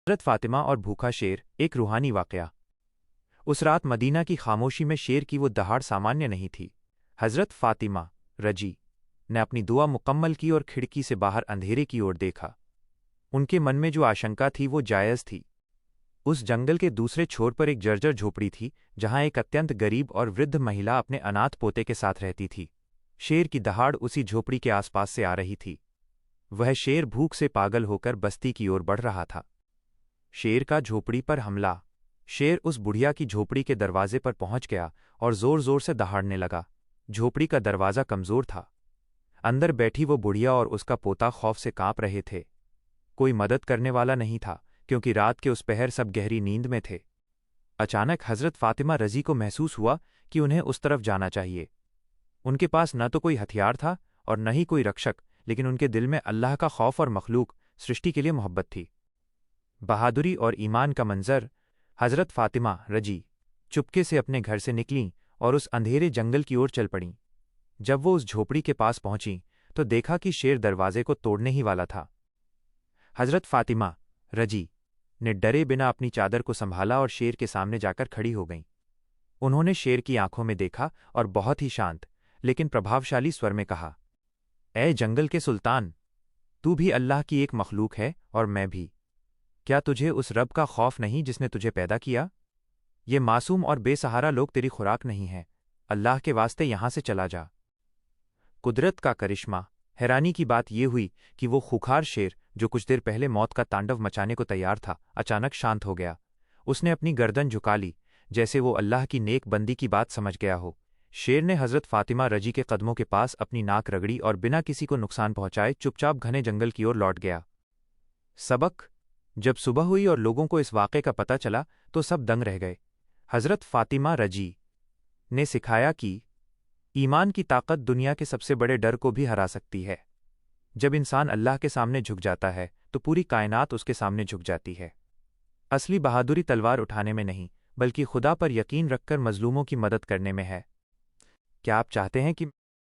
हज़रत फ़ातिमा और भूखा शेर, एक रूहानी वाक़या। उस रात मदीना की खामोशी में शेर की वो दहाड़ सामान्य नहीं थी। हज़रत फ़ातिमा रजी ने अपनी दुआ मुकम्मल की और खिड़की से बाहर अंधेरे की ओर देखा। उनके मन में जो आशंका थी वो जायज़ थी। उस जंगल के दूसरे छोर पर एक जर्जर झोपड़ी थी, जहां एक अत्यंत गरीब और वृद्ध महिला अपने अनाथ पोते के साथ रहती थी। शेर की दहाड़ उसी झोपड़ी के आसपास से आ रही थी। वह शेर भूख से पागल होकर बस्ती की ओर बढ़ रहा था। शेर का झोपड़ी पर हमला। शेर उस बुढ़िया की झोपड़ी के दरवाजे पर पहुंच गया और जोर जोर से दहाड़ने लगा। झोपड़ी का दरवाजा कमजोर था। अंदर बैठी वो बुढ़िया और उसका पोता खौफ से कांप रहे थे। कोई मदद करने वाला नहीं था, क्योंकि रात के उस पहर सब गहरी नींद में थे। अचानक हज़रत फ़ातिमा रज़ी को महसूस हुआ कि उन्हें उस तरफ जाना चाहिए। उनके पास न तो कोई हथियार था और न ही कोई रक्षक, लेकिन उनके दिल में अल्लाह का खौफ और मखलूक सृष्टि के लिए मोहब्बत थी। बहादुरी और ईमान का मंजर। हज़रत फ़ातिमा रजी चुपके से अपने घर से निकलीं और उस अंधेरे जंगल की ओर चल पड़ीं। जब वो उस झोपड़ी के पास पहुंचीं तो देखा कि शेर दरवाजे को तोड़ने ही वाला था। हज़रत फ़ातिमा रजी ने डरे बिना अपनी चादर को संभाला और शेर के सामने जाकर खड़ी हो गईं। उन्होंने शेर की आंखों में देखा और बहुत ही शांत लेकिन प्रभावशाली स्वर में कहा, ए जंगल के सुल्तान, तू भी अल्लाह की एक मखलूक है और मैं भी। क्या तुझे उस रब का खौफ नहीं जिसने तुझे पैदा किया? ये मासूम और बेसहारा लोग तेरी खुराक नहीं हैं। अल्लाह के वास्ते यहां से चला जा। कुदरत का करिश्मा। हैरानी की बात यह हुई कि वो खूंखार शेर, जो कुछ देर पहले मौत का तांडव मचाने को तैयार था, अचानक शांत हो गया। उसने अपनी गर्दन झुका ली, जैसे वो अल्लाह की नेक बंदी की बात समझ गया हो। शेर ने हज़रत फ़ातिमा रजी के कदमों के पास अपनी नाक रगड़ी और बिना किसी को नुकसान पहुंचाए चुपचाप घने जंगल की ओर लौट गया। सबक। जब सुबह हुई और लोगों को इस वाक़े का पता चला तो सब दंग रह गए। हज़रत फ़ातिमा रजी ने सिखाया कि ईमान की ताकत दुनिया के सबसे बड़े डर को भी हरा सकती है। जब इंसान अल्लाह के सामने झुक जाता है तो पूरी कायनात उसके सामने झुक जाती है। असली बहादुरी तलवार उठाने में नहीं, बल्कि खुदा पर यकीन रखकर मजलूमों की मदद करने में है। क्या आप चाहते हैं कि